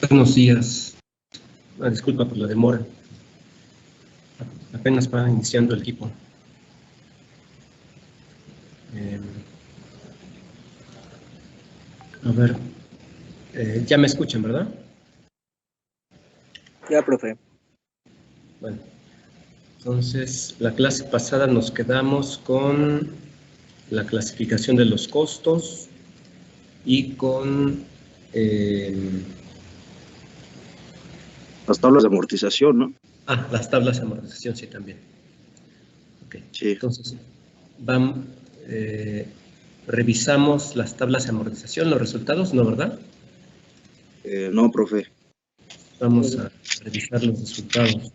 Buenos días. Disculpa por la demora. Apenas va iniciando el equipo. A ver, ya me escuchan, ¿verdad? Ya, profe. Bueno, entonces la clase pasada nos quedamos con la clasificación de los costos y con las tablas de amortización, ¿no? Las tablas de amortización, sí, también. Okay. Sí. Entonces, revisamos las tablas de amortización, los resultados, ¿no, verdad? No, profe. Vamos a revisar los resultados.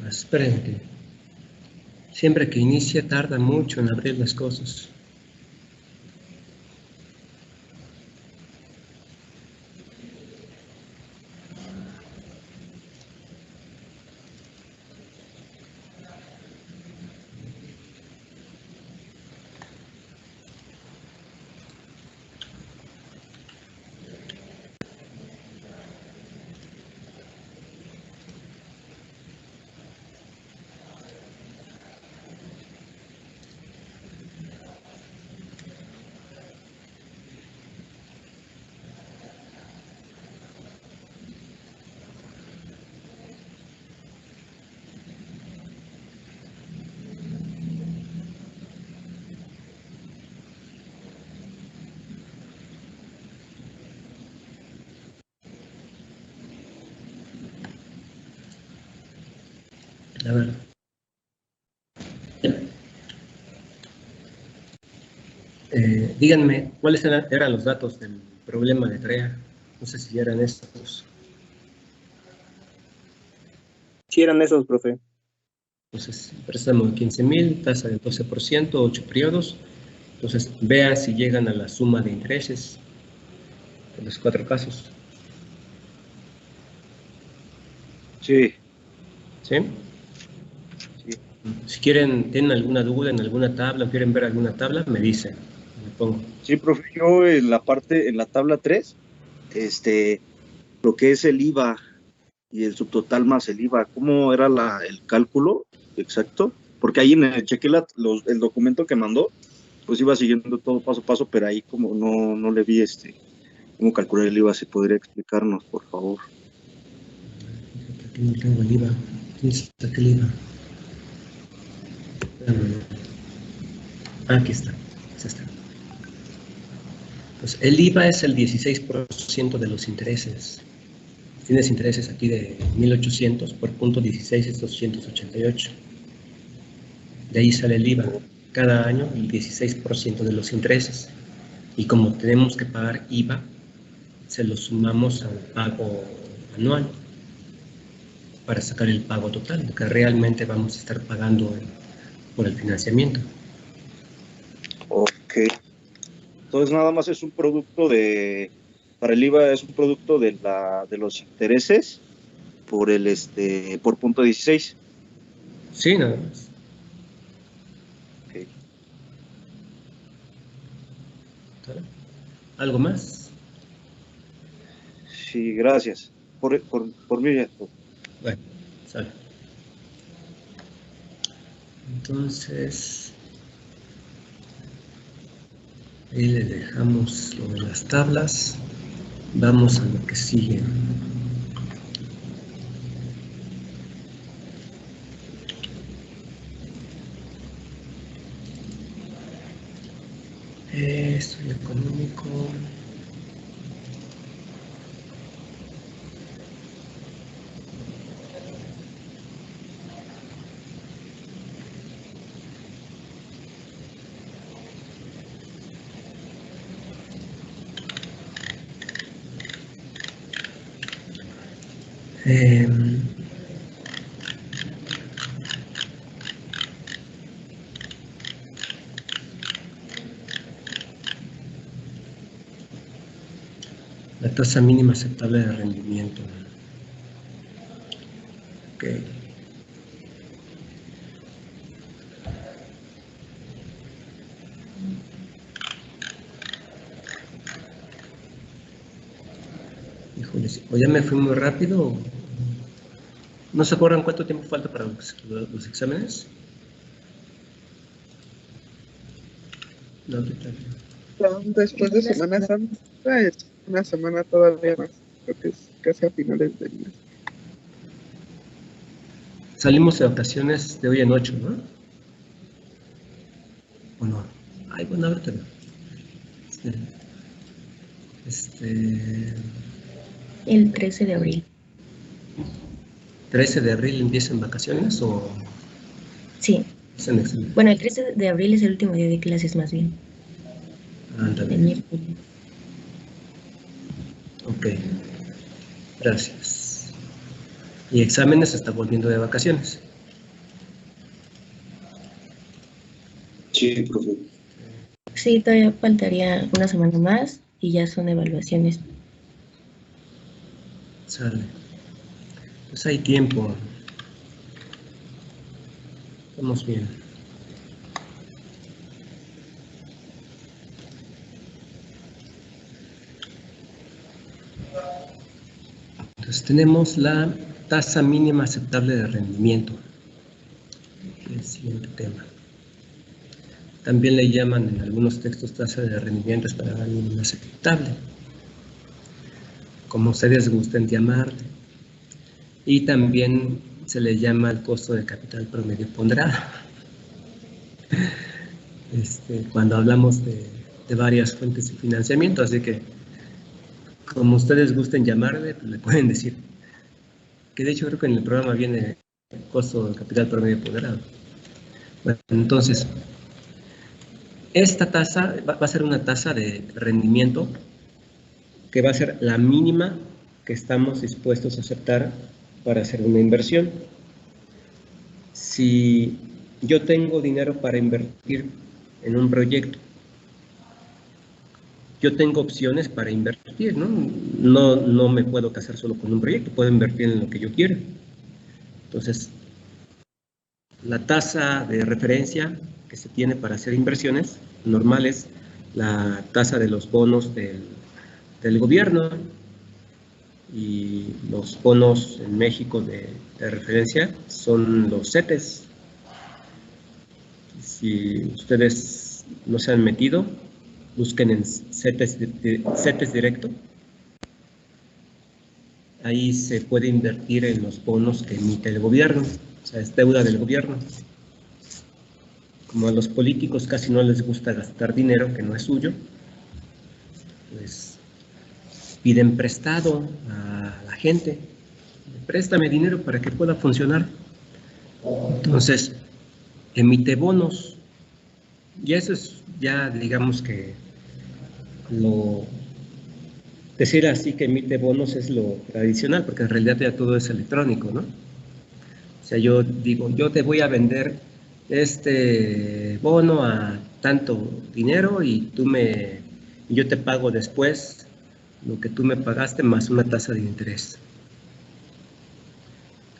Esperen, siempre que inicia tarda mucho en abrir las cosas. A ver. Díganme, ¿cuáles eran los datos del problema de TREA? No sé si eran estos. Sí, eran esos, profe. Entonces, préstamo de 15,000, tasa del 12%, 8 periodos. Entonces, vea si llegan a la suma de intereses de los 4 casos. Sí. ¿Sí? Sí. Si tienen alguna duda en alguna tabla o quieren ver alguna tabla, me dicen. Me pongo. Sí, profe, yo en la tabla 3, lo que es el IVA y el subtotal más el IVA, ¿cómo era el cálculo exacto? Porque ahí chequé el documento que mandó, pues iba siguiendo todo paso a paso, pero ahí como no le vi cómo calcular el IVA, si podría explicarnos, por favor. Aquí no tengo el IVA. ¿Dónde está el IVA? Aquí está. Pues el IVA es el 16% de los intereses. Tienes intereses aquí de 1,800 por punto 16 es 288. De ahí sale el IVA. Cada año el 16% de los intereses. Y como tenemos que pagar IVA, se lo sumamos al pago anual para sacar el pago total, lo que realmente vamos a estar pagando por el financiamiento. Ok. Entonces nada más es un producto para el IVA es un producto de los intereses por punto 16. Sí, nada más. Okay. ¿Algo más? Sí, gracias. Por mí ya. Bueno, sale. Entonces, ahí le dejamos lo de las tablas. Vamos a lo que sigue. Estudio económico. La tasa mínima aceptable de rendimiento. Ok. Híjole, o ya me fui muy rápido. ¿No se acuerdan cuánto tiempo falta para los exámenes? No, ahorita. Después de Semana Santa es una semana todavía más. Creo que es casi a finales del mes. Salimos de vacaciones de hoy en 8, ¿no? ¿O no? Ay, bueno, ahorita no. El 13 de abril. 13 de abril empiezan vacaciones o... Sí. Es en examen. Bueno, el 13 de abril es el último día de clases más bien. Ándale. El miércoles. Ok. Gracias. Y exámenes se está volviendo de vacaciones. Sí, profe. Sí, todavía faltaría una semana más y ya son evaluaciones. Sale. Pues hay tiempo. Estamos bien. Entonces tenemos la tasa mínima aceptable de rendimiento. El siguiente tema. También le llaman en algunos textos tasa de rendimiento esperada mínima aceptable, como ustedes gusten llamarle. Y también se le llama el costo de capital promedio ponderado. Cuando hablamos de varias fuentes de financiamiento, así que como ustedes gusten llamarle, pues le pueden decir. Que de hecho creo que en el programa viene el costo de capital promedio ponderado. Bueno, entonces, esta tasa va a ser una tasa de rendimiento que va a ser la mínima que estamos dispuestos a aceptar para hacer una inversión. Si yo tengo dinero para invertir en un proyecto, yo tengo opciones para invertir, ¿no? No me puedo casar solo con un proyecto, puedo invertir en lo que yo quiera. Entonces, la tasa de referencia que se tiene para hacer inversiones normales, la tasa de los bonos del gobierno, y los bonos en México de referencia son los CETES. Si ustedes no se han metido, busquen en CETES directo. Ahí se puede invertir en los bonos que emite el gobierno, o sea, es deuda del gobierno. Como a los políticos casi no les gusta gastar dinero que no es suyo, pues piden prestado a la gente. Préstame dinero para que pueda funcionar. Entonces, emite bonos. Y eso es ya, digamos que decir así que emite bonos es lo tradicional, porque en realidad ya todo es electrónico, ¿no? O sea, yo digo, yo te voy a vender este bono a tanto dinero y yo te pago después lo que tú me pagaste más una tasa de interés.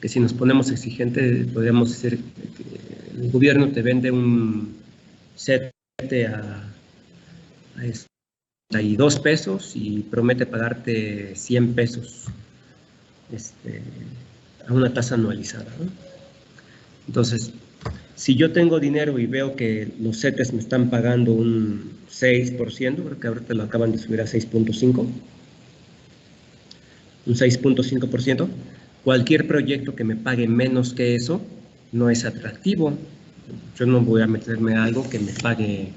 Que si nos ponemos exigentes, podríamos decir que el gobierno te vende un CETE a 32 pesos y promete pagarte 100 pesos a una tasa anualizada, ¿no? Entonces, si yo tengo dinero y veo que los CETES me están pagando un 6%, creo que ahorita lo acaban de subir a 6.5%, un 6.5%, cualquier proyecto que me pague menos que eso no es atractivo. Yo no voy a meterme a algo que me pague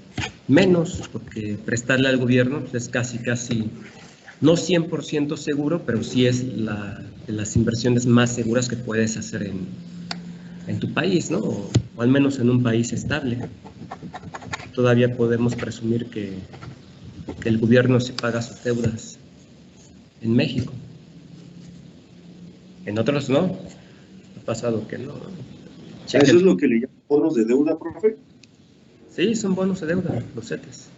menos, porque prestarle al gobierno pues, es casi, no 100% seguro, pero sí es de las inversiones más seguras que puedes hacer en tu país, ¿no? O al menos en un país estable. Todavía podemos presumir que el gobierno se paga sus deudas en México. En otros no. Ha pasado que no. Chequen. ¿Eso es lo que le llaman bonos de deuda, profe? Sí, son bonos de deuda, los CETES.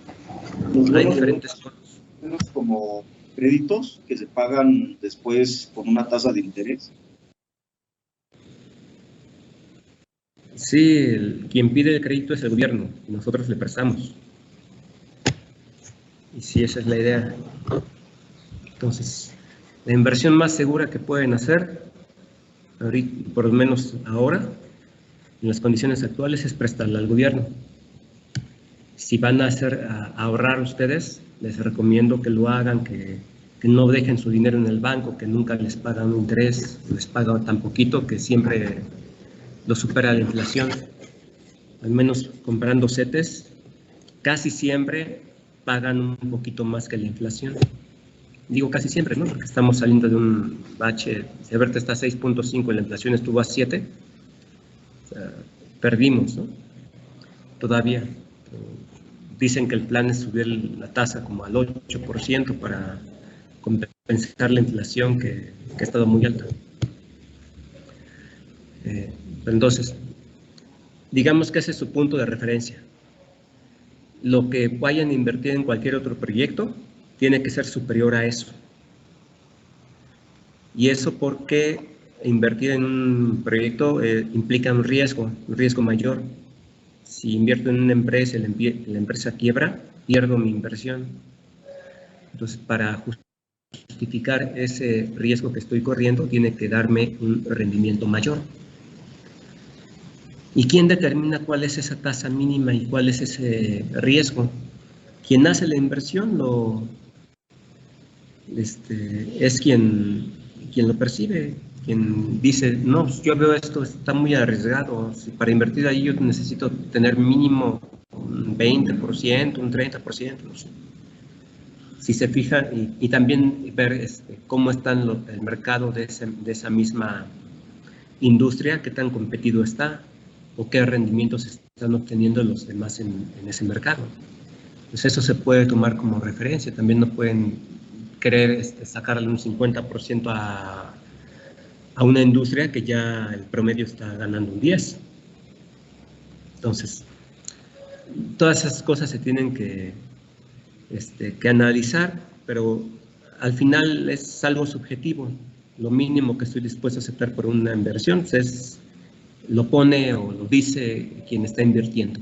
Los hay diferentes bonos. Menos como créditos que se pagan después con una tasa de interés. Sí, quien pide el crédito es el gobierno, y nosotros le prestamos. Y sí, esa es la idea. Entonces, la inversión más segura que pueden hacer, ahorita, por lo menos ahora, en las condiciones actuales, es prestarla al gobierno. Si van a ahorrar ustedes, les recomiendo que lo hagan, que no dejen su dinero en el banco, que nunca les pagan un interés, les pagan tan poquito que siempre lo supera la inflación. Al menos comprando CETES, casi siempre pagan un poquito más que la inflación. Digo casi siempre, ¿no? Porque estamos saliendo de un bache. Si ahorita está a 6.5 y la inflación estuvo a 7, o sea, perdimos, ¿no? Todavía. Dicen que el plan es subir la tasa como al 8% para compensar la inflación que ha estado muy alta. Entonces, digamos que ese es su punto de referencia. Lo que vayan a invertir en cualquier otro proyecto tiene que ser superior a eso. Y eso porque invertir en un proyecto implica un riesgo mayor. Si invierto en una empresa y la empresa quiebra, pierdo mi inversión. Entonces, para justificar ese riesgo que estoy corriendo, tiene que darme un rendimiento mayor. ¿Y quién determina cuál es esa tasa mínima y cuál es ese riesgo? Quien hace la inversión es quien lo percibe, quien dice, no, yo veo esto, está muy arriesgado, para invertir ahí yo necesito tener mínimo un 20%, un 30%, no sé. Si se fijan, y también ver cómo está el mercado de esa misma industria, qué tan competido está, o qué rendimientos están obteniendo los demás en ese mercado. Pues eso se puede tomar como referencia. También no pueden querer sacarle un 50% a una industria que ya el promedio está ganando un 10%. Entonces, todas esas cosas se tienen que analizar, pero al final es algo subjetivo. Lo mínimo que estoy dispuesto a aceptar por una inversión pues lo pone o lo dice quien está invirtiendo.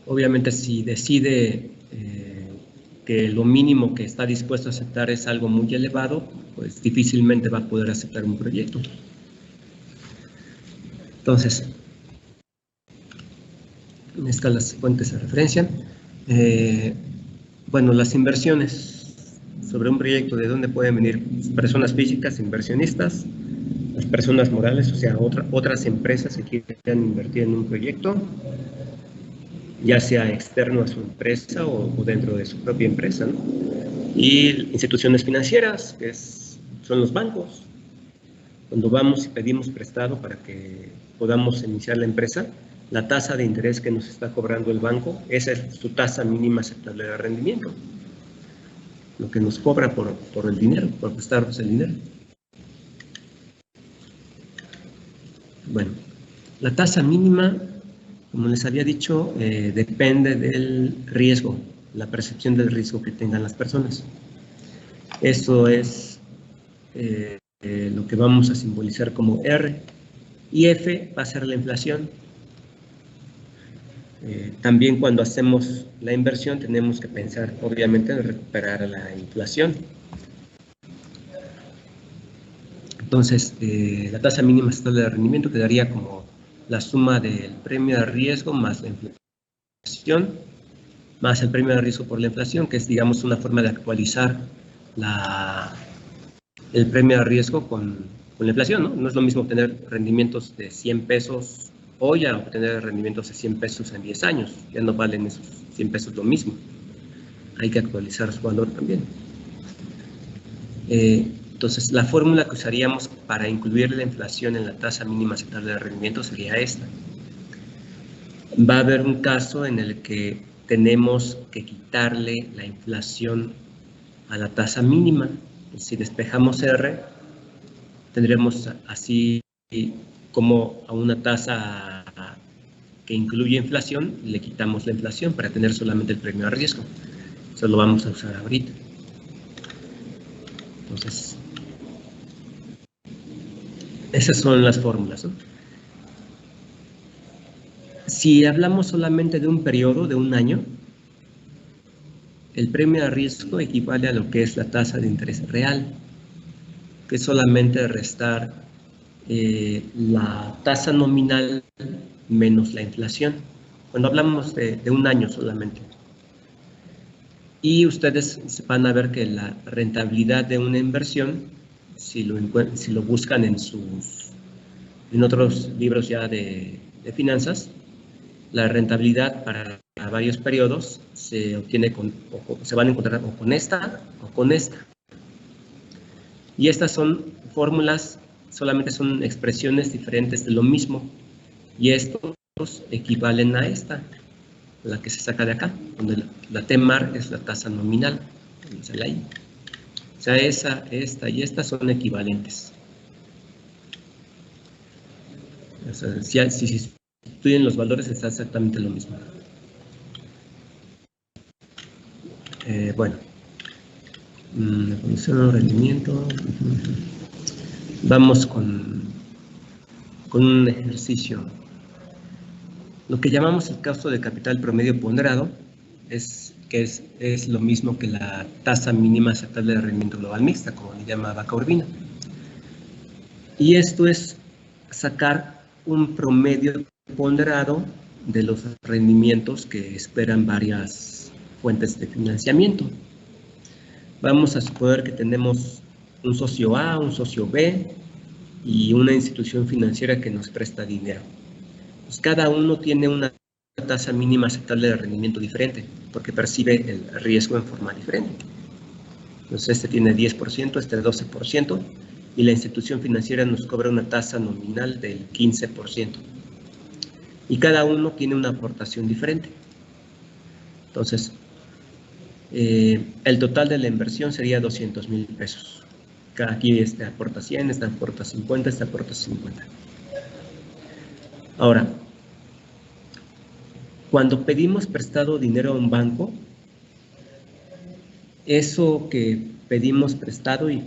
Obviamente, si decide que lo mínimo que está dispuesto a aceptar es algo muy elevado, pues difícilmente va a poder aceptar un proyecto. Entonces, están las fuentes de referencia. Bueno, las inversiones sobre un proyecto, ¿de dónde pueden venir? Personas físicas, inversionistas, las personas morales, o sea, otras empresas que quieran invertir en un proyecto, ya sea externo a su empresa o dentro de su propia empresa, ¿no? Y instituciones financieras, que son los bancos. Cuando vamos y pedimos prestado para que podamos iniciar la empresa, la tasa de interés que nos está cobrando el banco, esa es su tasa mínima aceptable de rendimiento. Lo que nos cobra por el dinero, por prestarnos el dinero. Bueno, la tasa mínima, como les había dicho, depende del riesgo, la percepción del riesgo que tengan las personas. Eso es lo que vamos a simbolizar como R. Y F va a ser la inflación. También cuando hacemos la inversión tenemos que pensar, obviamente, en recuperar la inflación. Entonces, la tasa mínima estable de rendimiento quedaría como la suma del premio de riesgo más la inflación, más el premio de riesgo por la inflación, que es, digamos, una forma de actualizar el premio de riesgo con la inflación, ¿no? No es lo mismo obtener rendimientos de 100 pesos hoy a obtener rendimientos de 100 pesos en 10 años. Ya no valen esos 100 pesos lo mismo. Hay que actualizar su valor también. Entonces, la fórmula que usaríamos para incluir la inflación en la tasa mínima aceptable de rendimiento sería esta. Va a haber un caso en el que tenemos que quitarle la inflación a la tasa mínima. Si despejamos R, tendremos así como a una tasa que incluye inflación, le quitamos la inflación para tener solamente el premio a riesgo. Eso lo vamos a usar ahorita. Entonces, esas son las fórmulas, ¿no? Si hablamos solamente de un periodo, de un año, el premio a riesgo equivale a lo que es la tasa de interés real, que es solamente restar la tasa nominal menos la inflación, cuando hablamos de un año solamente. Y ustedes van a ver que la rentabilidad de una inversión, si lo buscan en otros libros ya de finanzas, la rentabilidad para varios periodos se obtiene se van a encontrar o con esta o con esta. Y estas son fórmulas, solamente son expresiones diferentes de lo mismo. Y estos equivalen a esta, la que se saca de acá, donde la T-mar es la tasa nominal. Ahí. O sea, esta y esta son equivalentes. O sea, si estudian los valores, está exactamente lo mismo. Bueno, la condición de rendimiento. Vamos con un ejercicio. Lo que llamamos el costo de capital promedio ponderado es lo mismo que la tasa mínima aceptable de rendimiento global mixta, como le llama Vaca Urbina. Y esto es sacar un promedio ponderado de los rendimientos que esperan varias fuentes de financiamiento. Vamos a suponer que tenemos un socio A, un socio B y una institución financiera que nos presta dinero. Pues cada uno tiene una tasa mínima aceptable de rendimiento diferente, porque percibe el riesgo en forma diferente. Entonces, este tiene 10%, este 12%, y la institución financiera nos cobra una tasa nominal del 15%. Y cada uno tiene una aportación diferente. Entonces, el total de la inversión sería 200,000 pesos. Aquí este aporta 100, este aporta 50, este aporta 50. Ahora, cuando pedimos prestado dinero a un banco, eso que pedimos prestado y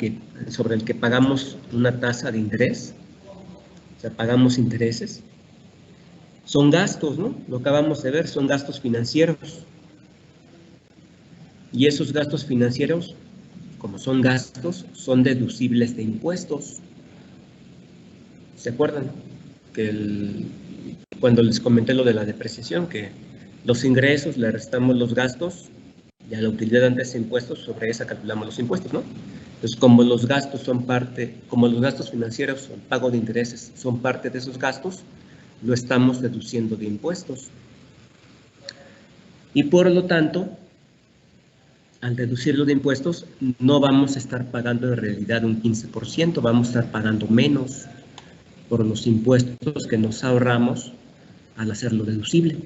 sobre el que pagamos una tasa de interés, o sea, pagamos intereses, son gastos, ¿no? Lo acabamos de ver, son gastos financieros. Y esos gastos financieros, como son gastos, son deducibles de impuestos. ¿Se acuerdan? Que cuando les comenté lo de la depreciación, que los ingresos le restamos los gastos y a la utilidad antes de impuestos, sobre esa calculamos los impuestos, ¿no? Entonces, como los gastos financieros, el pago de intereses, son parte de esos gastos, lo estamos deduciendo de impuestos. Y por lo tanto, al deducirlo de impuestos, no vamos a estar pagando en realidad un 15%, vamos a estar pagando menos por los impuestos que nos ahorramos al hacerlo deducible.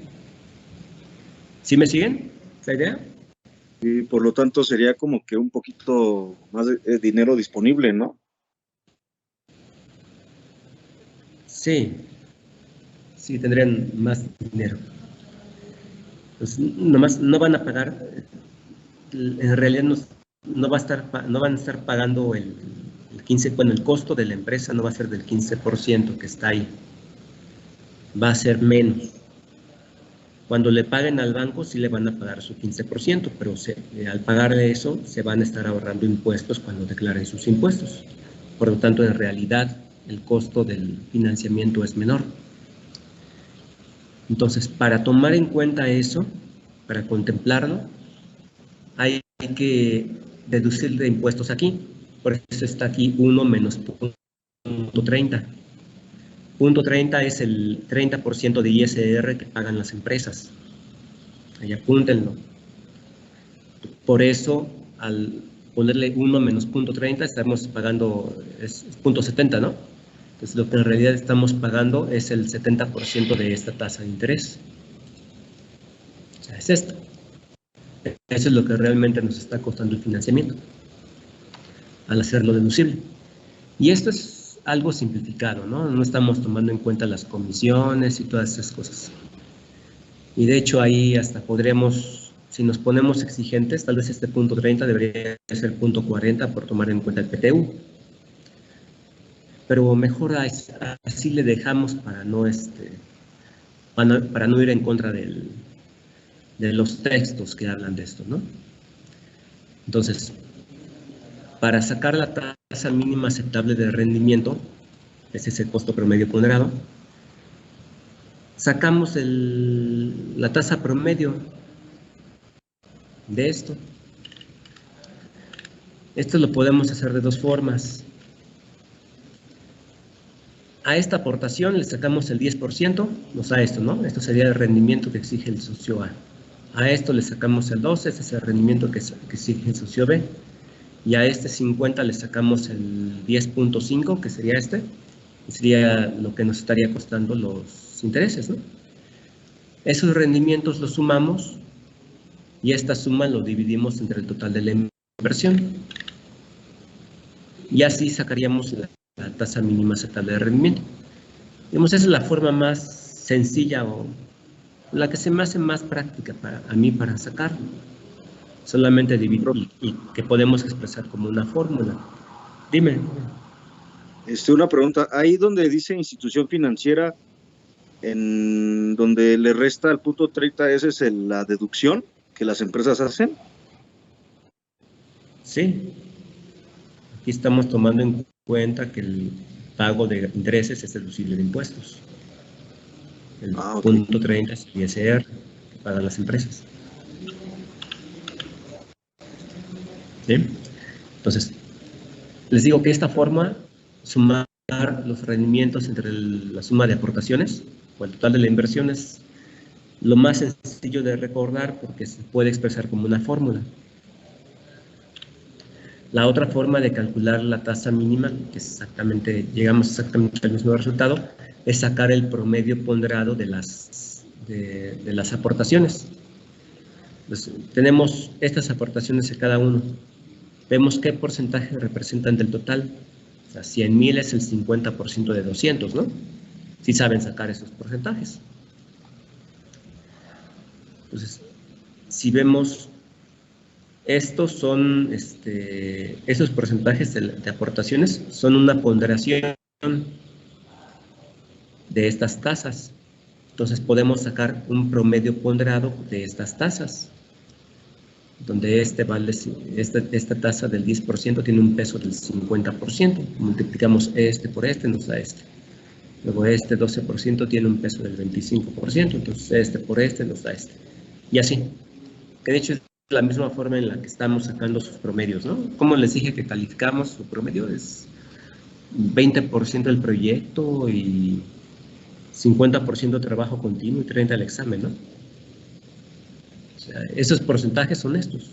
¿Sí me siguen esa idea? Y por lo tanto sería como que un poquito más de dinero disponible, ¿no? Sí, tendrían más dinero. Pues nomás no van a pagar, en realidad no van a estar pagando el 15%, bueno, el costo de la empresa no va a ser del 15% que está ahí, va a ser menos. Cuando le paguen al banco sí le van a pagar su 15%, pero al pagarle eso se van a estar ahorrando impuestos cuando declaren sus impuestos. Por lo tanto, en realidad, el costo del financiamiento es menor. Entonces, para tomar en cuenta eso, para contemplarlo, hay que deducir de impuestos aquí. Por eso está aquí 1 menos punto 30. Punto 30 es el 30% de ISR que pagan las empresas. Ahí apúntenlo. Por eso, al ponerle 1 menos punto 30, estamos pagando, es punto 70, ¿no? Entonces, lo que en realidad estamos pagando es el 70% de esta tasa de interés. O sea, es esto. Eso es lo que realmente nos está costando el financiamiento al hacerlo deducible. Y esto es algo simplificado, ¿no? No estamos tomando en cuenta las comisiones y todas esas cosas. Y de hecho ahí hasta podremos Si nos ponemos exigentes, tal vez este punto 30 debería ser punto 40 por tomar en cuenta el PTU. Pero mejor así le dejamos para no ir en contra de los textos que hablan de esto, ¿no? Entonces, para sacar la tasa mínima aceptable de rendimiento, ese es el costo promedio ponderado, sacamos la tasa promedio de esto. Esto lo podemos hacer de dos formas. A esta aportación le sacamos el 10%, nos da esto, ¿no? Esto sería el rendimiento que exige el socio A. A esto le sacamos el 12, ese es el rendimiento que exige el socio B. Y a este 50 le sacamos el 10.5, que sería este. Que sería lo que nos estaría costando los intereses, ¿no? Esos rendimientos los sumamos y esta suma lo dividimos entre el total de la inversión. Y así sacaríamos la tasa mínima aceptable de rendimiento. Digamos, esa es la forma más sencilla o la que se me hace más práctica a mí para sacar. Solamente dividir y que podemos expresar como una fórmula. Dime. Una pregunta. Ahí donde dice institución financiera, en donde le resta el punto 30, ¿esa es la deducción que las empresas hacen? Sí. Aquí estamos tomando en cuenta que el pago de intereses es deducible de impuestos. El punto 30 es el ISR que pagan las empresas. ¿Sí? Entonces, les digo que esta forma, sumar los rendimientos entre la suma de aportaciones o el total de la inversión, es lo más sencillo de recordar porque se puede expresar como una fórmula. La otra forma de calcular la tasa mínima, que llegamos exactamente al mismo resultado, es sacar el promedio ponderado de las aportaciones. Pues, tenemos estas aportaciones de cada uno. Vemos qué porcentaje representan del total. O sea, 100,000 es el 50% de 200, ¿no? Sí saben sacar esos porcentajes. Entonces, si vemos, estos son, esos porcentajes de aportaciones son una ponderación de estas tasas. Entonces, podemos sacar un promedio ponderado de estas tasas, donde esta tasa del 10% tiene un peso del 50%. Multiplicamos por nos da este. Luego 12% tiene un peso del 25%, entonces por nos da este. Y así. Que de hecho es la misma forma en la que estamos sacando sus promedios, ¿no? Como les dije que calificamos su promedio, es 20% del proyecto y 50% trabajo continuo y 30% al examen, ¿no? O sea, esos porcentajes son estos.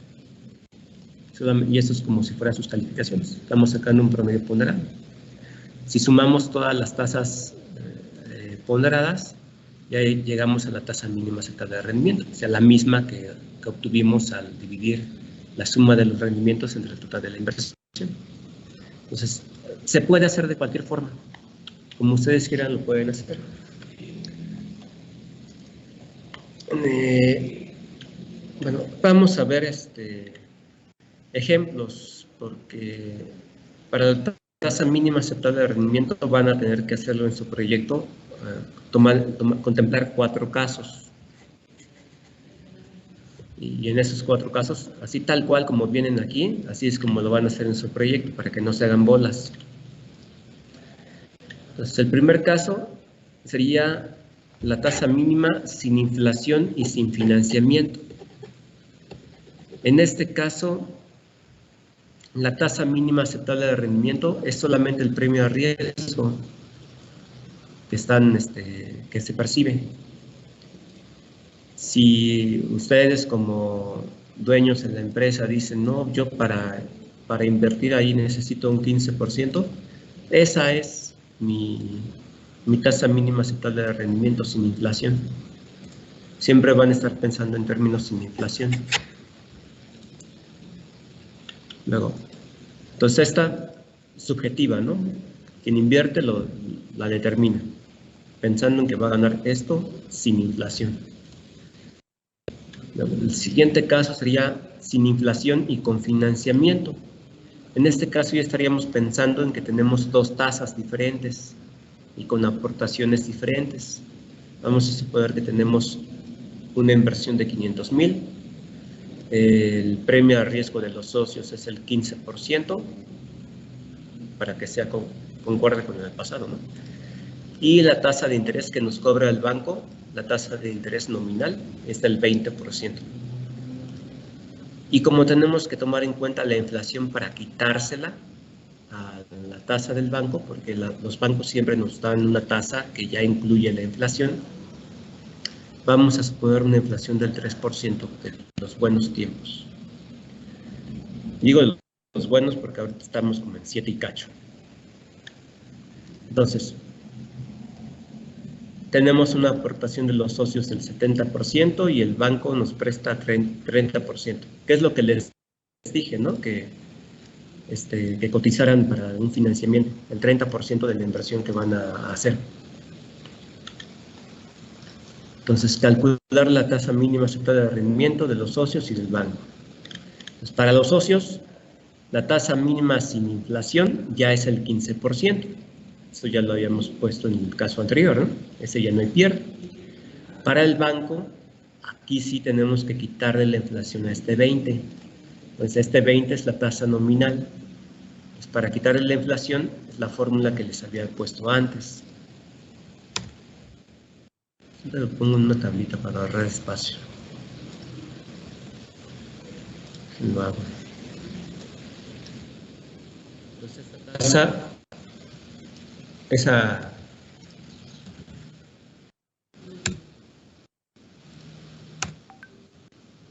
Y esto es como si fueran sus calificaciones. Estamos sacando un promedio ponderado. Si sumamos todas las tasas ponderadas, ya llegamos a la tasa mínima aceptable de rendimiento, o sea, la misma que obtuvimos al dividir la suma de los rendimientos entre el total de la inversión. Entonces, se puede hacer de cualquier forma. Como ustedes quieran, lo pueden hacer. Bueno, vamos a ver ejemplos, porque para la tasa mínima aceptable de rendimiento van a tener que hacerlo en su proyecto, contemplar 4 casos. Y en esos 4 casos, así tal cual como vienen aquí, así es como lo van a hacer en su proyecto, para que no se hagan bolas. Entonces, el primer caso sería la tasa mínima sin inflación y sin financiamiento. En este caso, la tasa mínima aceptable de rendimiento es solamente el premio a riesgo que se percibe. Si ustedes como dueños en la empresa dicen, no, yo para invertir ahí necesito un 15%, esa es mi tasa mínima aceptable de rendimiento sin inflación. Siempre van a estar pensando en términos sin inflación. Luego, entonces esta subjetiva, ¿no? Quien invierte la determina, pensando en que va a ganar esto sin inflación. El siguiente caso sería sin inflación y con financiamiento. En este caso ya estaríamos pensando en que tenemos dos tasas diferentes y con aportaciones diferentes. Vamos a suponer que tenemos una inversión de 500,000. El premio a riesgo de los socios es el 15%, para que sea concorde con el pasado, ¿no? Y la tasa de interés que nos cobra el banco, la tasa de interés nominal, es del 20%. Y como tenemos que tomar en cuenta la inflación para quitársela a la tasa del banco, porque los bancos siempre nos dan una tasa que ya incluye la inflación, vamos a suponer una inflación del 3% de los buenos tiempos. Digo los buenos porque ahorita estamos como en 7 y cacho. Entonces, tenemos una aportación de los socios del 70% y el banco nos presta 30%. ¿Qué es lo que les dije, no? Que cotizaran para un financiamiento, el 30% de la inversión que van a hacer. Entonces, calcular la tasa mínima aceptada de rendimiento de los socios y del banco. Entonces, para los socios, la tasa mínima sin inflación ya es el 15%. Eso ya lo habíamos puesto en el caso anterior, ¿no? Ese ya no hay pierde. Para el banco, aquí sí tenemos que quitarle la inflación a este 20. Pues este 20 es la tasa nominal. Pues para quitarle la inflación es la fórmula que les había puesto antes. Siempre lo pongo en una tablita para ahorrar espacio. Lo hago. Entonces esta tasa,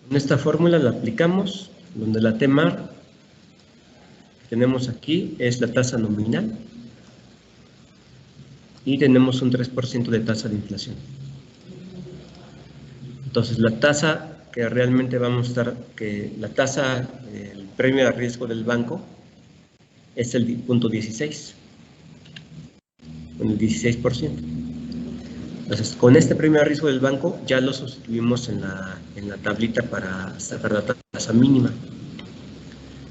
en esta fórmula la aplicamos, donde la T-mar que tenemos aquí es la tasa nominal y tenemos un 3% de tasa de inflación. Entonces la tasa que realmente vamos a estar, la tasa, el premio a riesgo del banco es el punto 16, con el 16%. Entonces, con este premio a riesgo del banco ya lo sustituimos en la tablita para sacar la tasa mínima.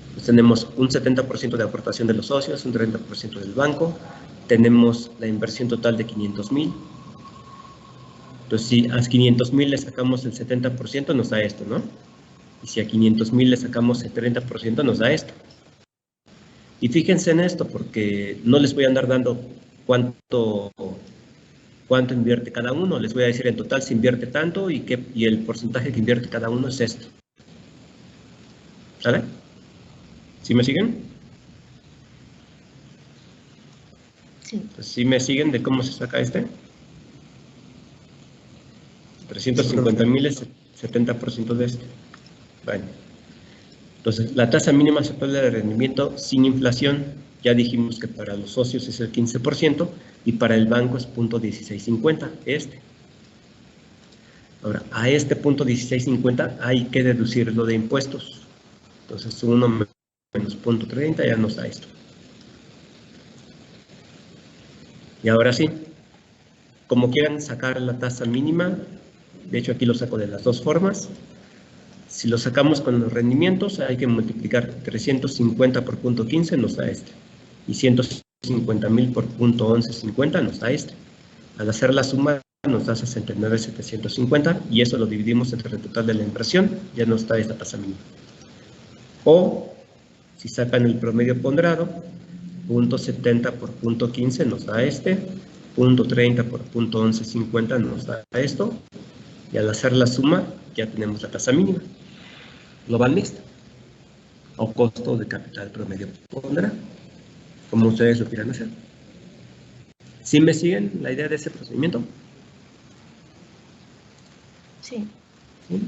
Entonces, tenemos un 70% de aportación de los socios, un 30% del banco, tenemos la inversión total de 500,000. Entonces, si a 500,000 le sacamos el 70%, nos da esto, ¿no? Y si a 500,000 le sacamos el 30%, nos da esto. Y fíjense en esto, porque no les voy a andar dando cuánto invierte cada uno. Les voy a decir en total se invierte tanto y el porcentaje que invierte cada uno es esto. ¿Sale? ¿Sí me siguen? Sí. Pues, ¿sí me siguen de cómo se saca este? 350,000 es 70% de este. Bueno. Entonces, la tasa mínima aceptable de rendimiento sin inflación, ya dijimos que para los socios es el 15% y para el banco es 0.1650, este. Ahora, a este 0.1650 hay que deducirlo de impuestos. Entonces, 1 menos 0.30 ya nos da esto. Y ahora sí, como quieran sacar la tasa mínima, de hecho aquí lo saco de las dos formas. Si lo sacamos con los rendimientos, hay que multiplicar 350 por 0.15, nos da este. Y 150,000 por 0.1150 nos da este. Al hacer la suma nos da 69,750 y eso lo dividimos entre el total de la inversión, ya nos da esta tasa mínima. O, si sacan el promedio ponderado, 0.70 por 0.15 nos da este, 0.30 por 0.1150 nos da esto, y al hacer la suma ya tenemos la tasa mínima global mixta o costo de capital promedio ponderado, como ustedes lo quieran hacer. ¿Sí me siguen la idea de ese procedimiento? Sí. ¿Sí?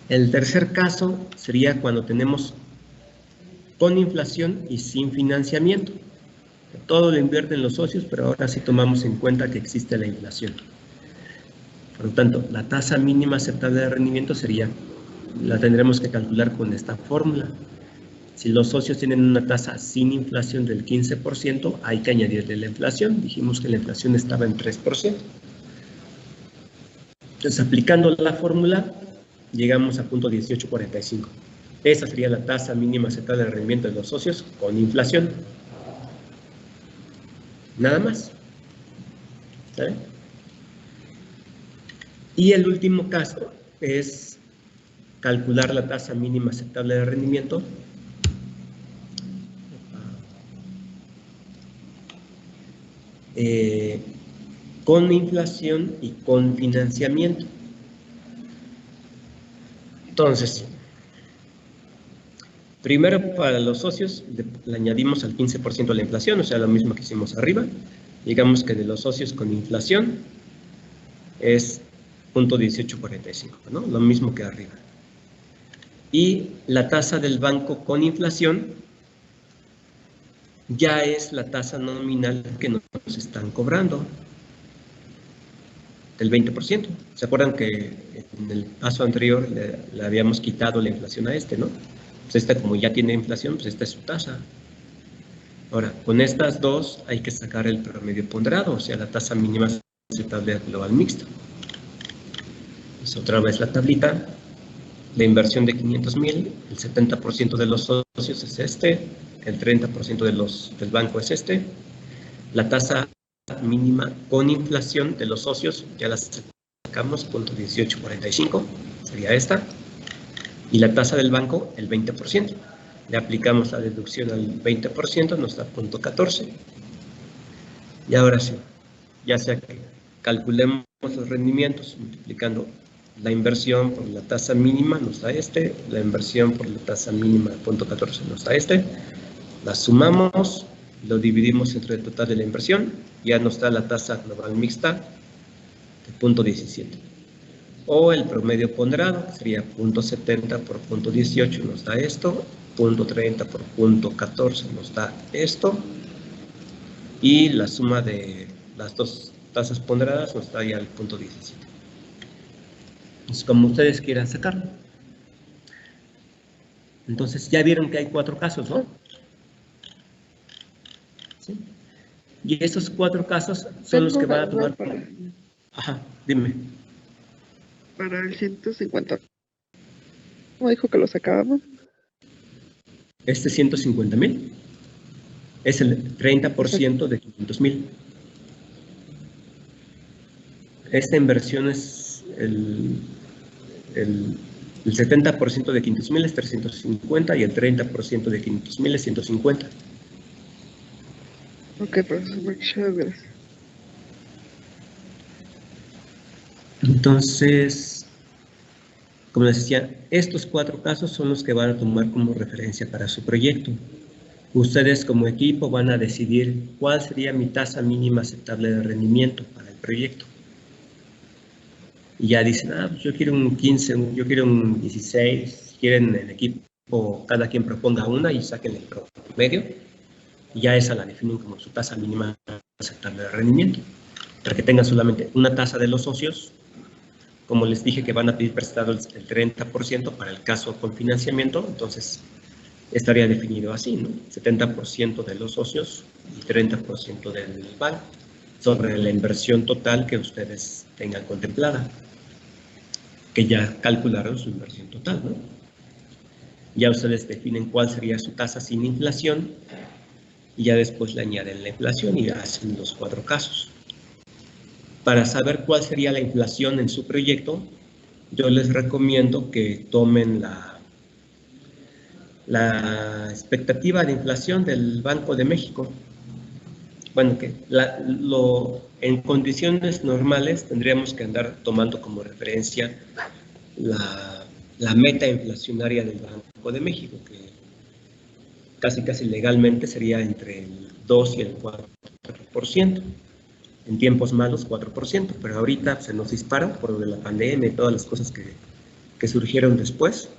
El tercer caso sería cuando tenemos con inflación y sin financiamiento. Todo lo invierten los socios, pero ahora sí tomamos en cuenta que existe la inflación. Por lo tanto, la tasa mínima aceptable de rendimiento la tendremos que calcular con esta fórmula. Si los socios tienen una tasa sin inflación del 15%, hay que añadirle la inflación. Dijimos que la inflación estaba en 3%. Entonces, aplicando la fórmula, llegamos a punto 1845. Esa sería la tasa mínima aceptable de rendimiento de los socios con inflación. Nada más. ¿Sale? Y el último caso es calcular la tasa mínima aceptable de rendimiento con inflación y con financiamiento. Entonces, primero para los socios le añadimos al 15% la inflación, o sea, lo mismo que hicimos arriba. Digamos que de los socios con inflación es punto 1845, ¿no? Lo mismo que arriba. Y la tasa del banco con inflación ya es la tasa nominal que nos están cobrando, del 20%. ¿Se acuerdan que en el paso anterior le habíamos quitado la inflación a este, no? Pues esta, como ya tiene inflación, pues esta es su tasa. Ahora, con estas dos hay que sacar el promedio ponderado, o sea, la tasa mínima aceptable global mixta. Pues otra vez la tablita. La inversión de 500,000, el 70% de los socios es este, el 30% del banco es este. La tasa mínima con inflación de los socios, ya la sacamos, punto 1845, sería esta. Y la tasa del banco, el 20%. Le aplicamos la deducción al 20%, nos da punto 14. Y ahora sí, ya sea que calculemos los rendimientos multiplicando la inversión por la tasa mínima, nos da este, la inversión por la tasa mínima, punto 14, nos da este. La sumamos, lo dividimos entre el total de la inversión, ya nos da la tasa global mixta de punto 17. O el promedio ponderado, que sería punto 70 por punto 18, nos da esto, punto 30 por punto 14 nos da esto, y la suma de las dos tasas ponderadas nos da ya el punto 17. Entonces, como ustedes quieran sacarlo. Entonces, ya vieron que hay 4 casos, ¿no? ¿Sí? Y estos 4 casos son los que van a tomar... Ajá, dime. Para el 150. ¿Cómo dijo que lo sacábamos? Este 150,000 es el 30% de 500,000. Esta inversión es el 70% de 500,000 es 350 y el 30% de 500,000 es 150. Ok, profesor, muchas gracias. Entonces, como les decía, estos 4 casos son los que van a tomar como referencia para su proyecto. Ustedes como equipo van a decidir cuál sería mi tasa mínima aceptable de rendimiento para el proyecto. Y ya dicen, pues yo quiero un 15, yo quiero un 16, quieren el equipo, cada quien proponga una y saquen el promedio. Y ya esa la definen como su tasa mínima aceptable de rendimiento. Para que tengan solamente una tasa de los socios, como les dije que van a pedir prestado el 30% para el caso con financiamiento, entonces estaría definido así, ¿no? 70% de los socios y 30% del banco sobre la inversión total que ustedes tengan contemplada, que ya calcularon su inversión total, ¿no? Ya ustedes definen cuál sería su tasa sin inflación y ya después le añaden la inflación y hacen los 4 casos. Para saber cuál sería la inflación en su proyecto, yo les recomiendo que tomen la expectativa de inflación del Banco de México. Bueno, que en condiciones normales tendríamos que andar tomando como referencia la meta inflacionaria del Banco de México, que casi legalmente sería entre el 2 y el 4%. En tiempos malos 4%, pero ahorita se nos dispara por lo de la pandemia y todas las cosas que surgieron después.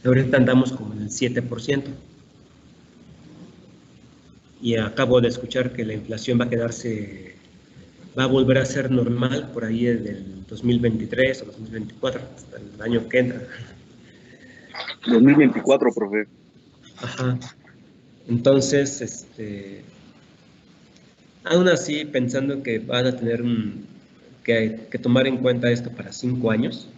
Ahorita andamos como en el 7%. Y acabo de escuchar que la inflación va a volver a ser normal por ahí del 2023 o 2024, hasta el año que entra. 2024, profe. Ajá. Entonces, aún así, pensando que van a tener que tomar en cuenta esto para 5 años,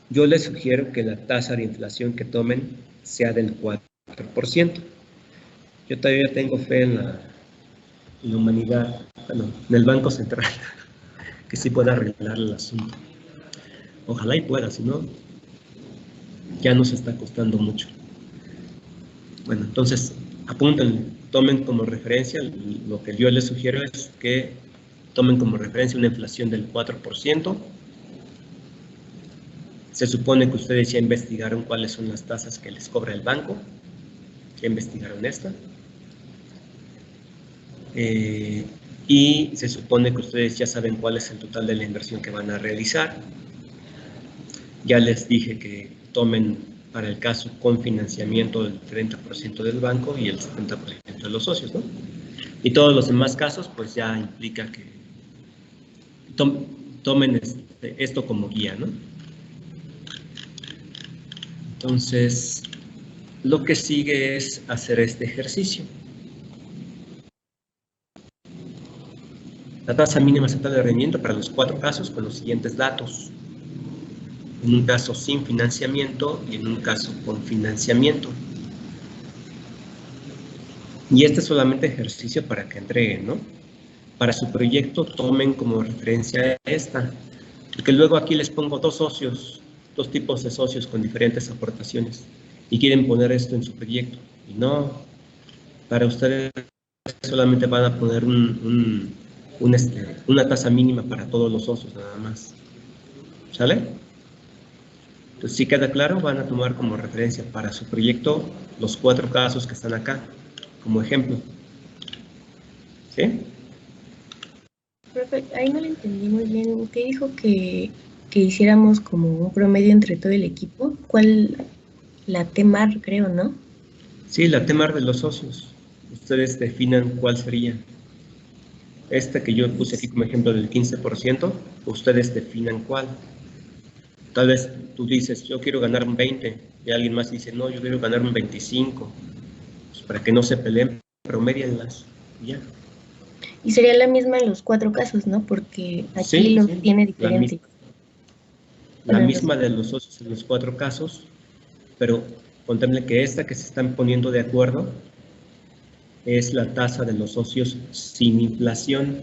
yo les sugiero que la tasa de inflación que tomen sea del 4%. Yo todavía tengo fe en la humanidad, bueno, en el Banco Central, que sí pueda arreglar el asunto. Ojalá y pueda, si no, ya nos está costando mucho. Bueno, entonces, apunten, tomen como referencia, lo que yo les sugiero es que tomen como referencia una inflación del 4%. Se supone que ustedes ya investigaron cuáles son las tasas que les cobra el banco, ya investigaron esta. Y se supone que ustedes ya saben cuál es el total de la inversión que van a realizar. Ya les dije que tomen para el caso con financiamiento del 30% del banco y el 70% de los socios, ¿no? Y todos los demás casos, pues ya implica que tomen esto como guía, ¿no? Entonces, lo que sigue es hacer este ejercicio. La tasa mínima estatal de rendimiento para los 4 casos con los siguientes datos. En un caso sin financiamiento y en un caso con financiamiento. Y este es solamente ejercicio para que entreguen, ¿no? Para su proyecto tomen como referencia esta, porque luego aquí les pongo 2 socios, 2 tipos de socios con diferentes aportaciones y quieren poner esto en su proyecto. Y no, para ustedes solamente van a poner una tasa mínima para todos los socios nada más. ¿Sale? Entonces, si queda claro, van a tomar como referencia para su proyecto los 4 casos que están acá, como ejemplo. ¿Sí? Perfecto, ahí no lo entendí muy bien. Usted dijo que hiciéramos como un promedio entre todo el equipo. ¿Cuál? La TEMAR, creo, ¿no? Sí, la TEMAR de los socios. Ustedes definan cuál sería. Esta que yo puse aquí como ejemplo del 15%, ustedes definan cuál. Tal vez tú dices, yo quiero ganar un 20, y alguien más dice, no, yo quiero ganar un 25. Pues para que no se peleen, promedienlas, ya. Y sería la misma en los 4 casos, ¿no? Porque aquí Sí, lo sí, tiene diferente. la misma de los socios en los 4 casos, pero contemple que esta que se están poniendo de acuerdo es la tasa de los socios sin inflación.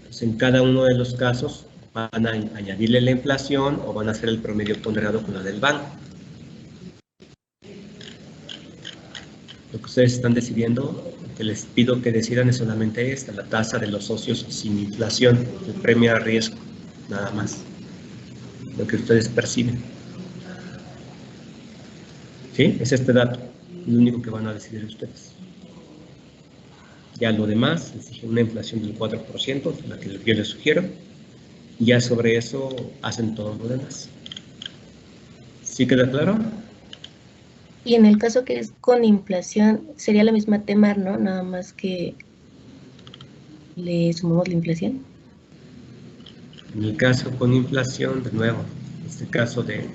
Pues en cada uno de los casos van a añadirle la inflación o van a hacer el promedio ponderado con la del banco. Lo que ustedes están decidiendo, lo que les pido que decidan es solamente esta, la tasa de los socios sin inflación, el premio a riesgo, nada más. Lo que ustedes perciben. ¿Sí? Es este dato, lo único que van a decidir ustedes. Ya lo demás, les dije una inflación del 4%, la que yo les sugiero, y ya sobre eso hacen todo lo demás. ¿Sí queda claro? Y en el caso que es con inflación, sería la misma TEMAR, ¿no? Nada más que le sumamos la inflación. En el caso con inflación, de nuevo, en este caso de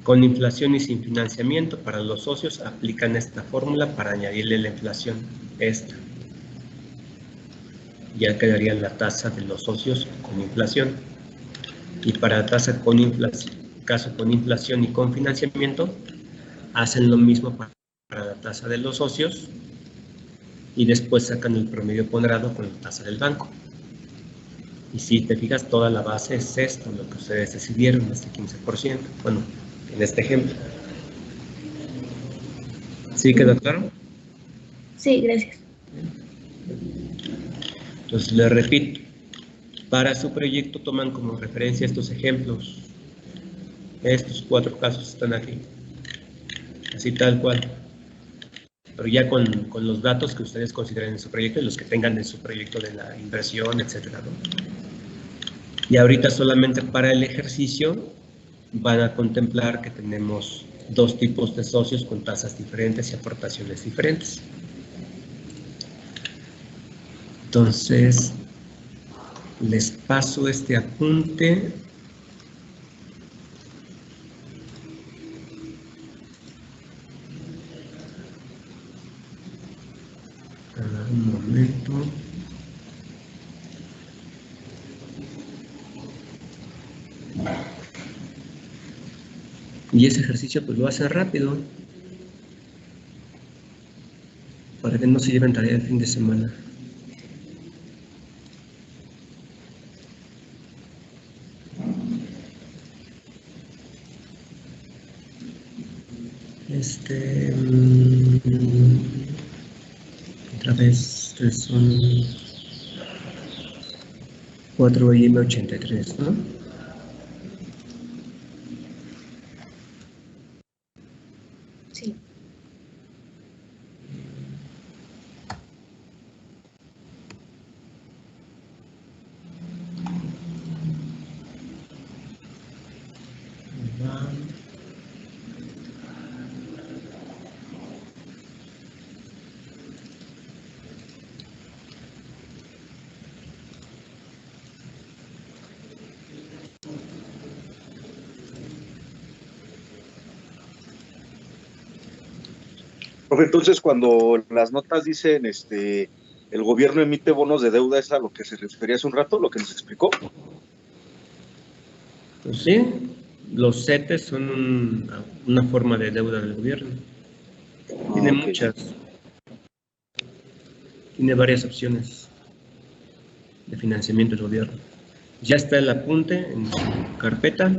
con inflación y sin financiamiento, para los socios aplican esta fórmula para añadirle la inflación, esta. Ya quedaría la tasa de los socios con inflación. Y para la tasa con inflación, caso con inflación y con financiamiento, hacen lo mismo para la tasa de los socios y después sacan el promedio ponderado con la tasa del banco. Y si te fijas, toda la base es esto, lo que ustedes decidieron, este 15%. Bueno, en este ejemplo. ¿Sí quedó claro? Sí, gracias. Entonces, les repito, para su proyecto toman como referencia estos ejemplos. Estos 4 casos están aquí. Así tal cual. Pero ya con los datos que ustedes consideren en su proyecto y los que tengan en su proyecto de la inversión, etcétera, ¿no? Y ahorita solamente para el ejercicio van a contemplar que tenemos 2 tipos de socios con tasas diferentes y aportaciones diferentes. Entonces, les paso este apunte. Un momento. Y ese ejercicio pues lo hacen rápido, para que no se lleven tarea el fin de semana. Otra vez son 4M83, ¿no? Sí. Profe, entonces cuando las notas dicen el gobierno emite bonos de deuda, ¿es a lo que se refería hace un rato, lo que nos explicó? Pues sí, los CETES son una forma de deuda del gobierno. Tiene Ok. muchas. Tiene varias opciones de financiamiento del gobierno. Ya está el apunte en su carpeta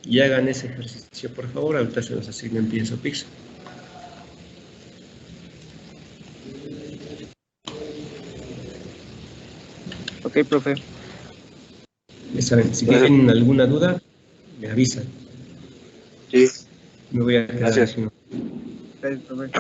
y hagan ese ejercicio, por favor. Ahorita se los asigna en Pienso Pix. Ok, profe. Ya saben, si Gracias. tienen alguna duda, me avisan. Sí, Me voy a quedar gracias. aquí. Gracias, profe.